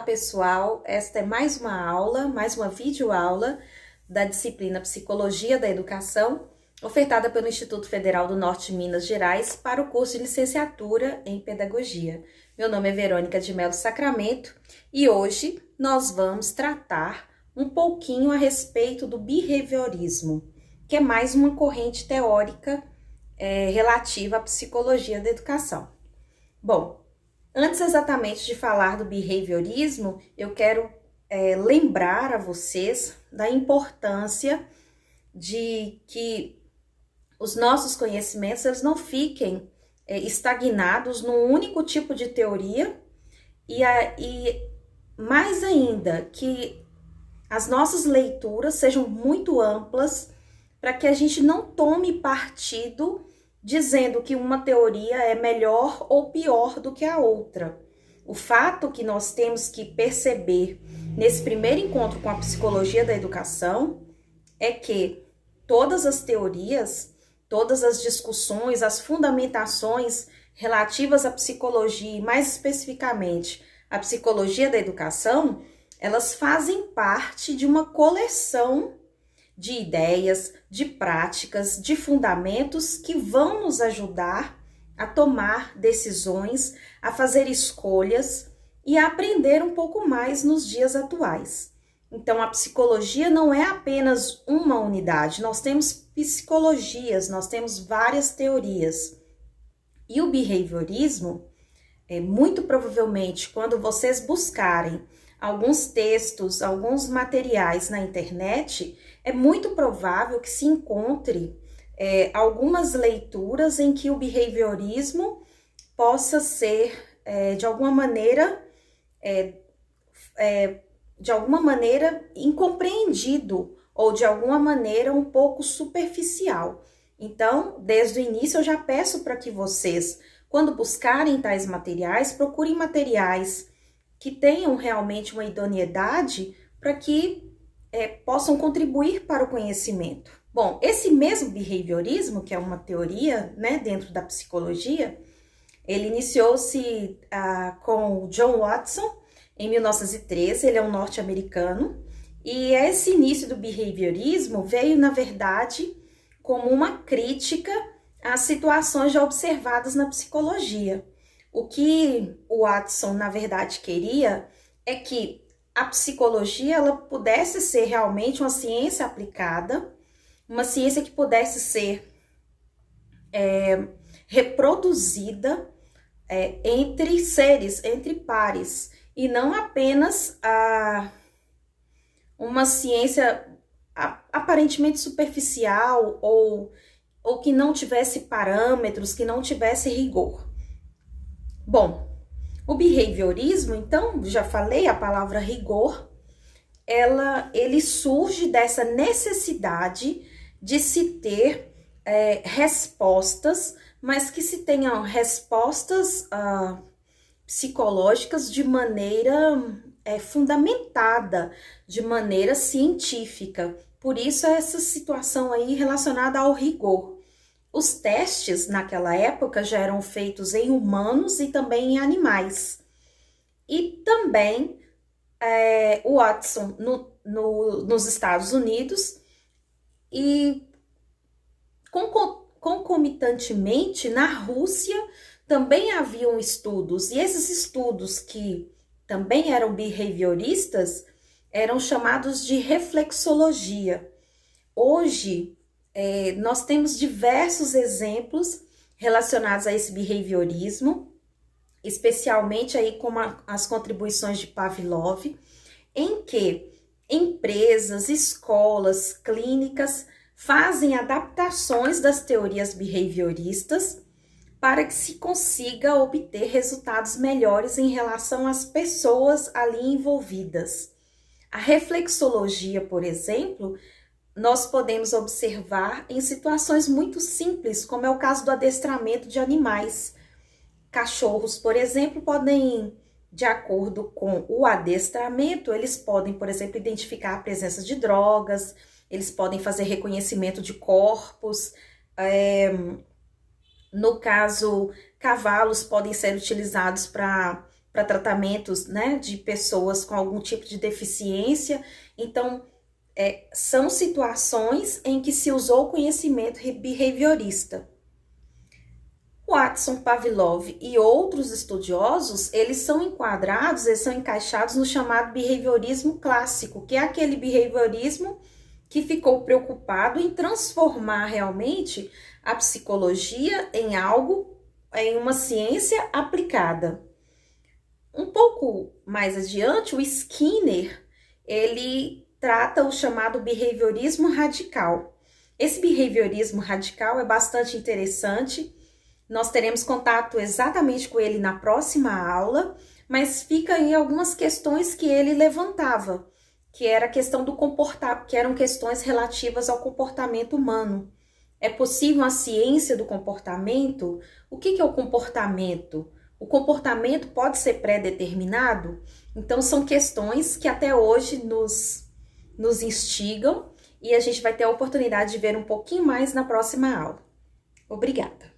pessoal, esta é mais uma aula, mais uma videoaula da disciplina Psicologia da Educação, ofertada pelo Instituto Federal do Norte de Minas Gerais para o curso de licenciatura em Pedagogia. Meu nome é Verônica de Melo Sacramento e hoje nós vamos tratar um pouquinho a respeito do behaviorismo, que é mais uma corrente teórica relativa à psicologia da educação. Bom, antes exatamente de falar do behaviorismo, eu quero lembrar a vocês da importância de que os nossos conhecimentos eles não fiquem estagnados num único tipo de teoria e mais ainda, que as nossas leituras sejam muito amplas para que a gente não tome partido dizendo que uma teoria é melhor ou pior do que a outra. O fato que nós temos que perceber nesse primeiro encontro com a psicologia da educação é que todas as teorias, todas as discussões, as fundamentações relativas à psicologia e mais especificamente à psicologia da educação, elas fazem parte de uma coleção de ideias, de práticas, de fundamentos que vão nos ajudar a tomar decisões, a fazer escolhas e a aprender um pouco mais nos dias atuais. Então, a psicologia não é apenas uma unidade, nós temos psicologias, nós temos várias teorias. E o behaviorismo, muito provavelmente, quando vocês buscarem alguns textos, alguns materiais na internet, é muito provável que se encontre algumas leituras em que o behaviorismo possa ser, de alguma maneira, incompreendido ou de alguma maneira um pouco superficial. Então, desde o início eu já peço para que vocês, quando buscarem tais materiais, procurem materiais que tenham realmente uma idoneidade para que possam contribuir para o conhecimento. Bom, esse mesmo behaviorismo, que é uma teoria dentro da psicologia, ele iniciou-se com o John Watson em 1913, ele é um norte-americano, e esse início do behaviorismo veio, na verdade, como uma crítica às situações já observadas na psicologia. O que o Watson, na verdade, queria é que a psicologia ela pudesse ser realmente uma ciência aplicada, uma ciência que pudesse ser reproduzida entre seres, entre pares, e não apenas uma ciência aparentemente superficial ou que não tivesse parâmetros, que não tivesse rigor. Bom, o behaviorismo, então, já falei, a palavra rigor, ele surge dessa necessidade de se ter respostas, mas que se tenham respostas psicológicas de maneira fundamentada, de maneira científica. Por isso, essa situação aí relacionada ao rigor. Os testes naquela época já eram feitos em humanos e também em animais. E também o Watson nos Estados Unidos e concomitantemente na Rússia também haviam estudos. E esses estudos que também eram behavioristas eram chamados de reflexologia. Hoje, nós temos diversos exemplos relacionados a esse behaviorismo, especialmente aí com as contribuições de Pavlov, em que empresas, escolas, clínicas fazem adaptações das teorias behavioristas para que se consiga obter resultados melhores em relação às pessoas ali envolvidas. A reflexologia, por exemplo, nós podemos observar em situações muito simples, como é o caso do adestramento de animais. Cachorros, por exemplo, podem, de acordo com o adestramento, eles podem, por exemplo, identificar a presença de drogas, eles podem fazer reconhecimento de corpos. No caso, cavalos podem ser utilizados para para tratamentos, né, de pessoas com algum tipo de deficiência. Então, são situações em que se usou conhecimento behaviorista. Watson, Pavlov e outros estudiosos, eles são encaixados no chamado behaviorismo clássico, que é aquele behaviorismo que ficou preocupado em transformar realmente a psicologia em uma ciência aplicada. Um pouco mais adiante, o Skinner, ele trata o chamado behaviorismo radical. Esse behaviorismo radical é bastante interessante. Nós teremos contato exatamente com ele na próxima aula, mas fica aí algumas questões que ele levantava, que era a questão do que eram questões relativas ao comportamento humano. É possível a ciência do comportamento? O que é o comportamento? O comportamento pode ser pré-determinado? Então, são questões que até hoje nos instigam e a gente vai ter a oportunidade de ver um pouquinho mais na próxima aula. Obrigada!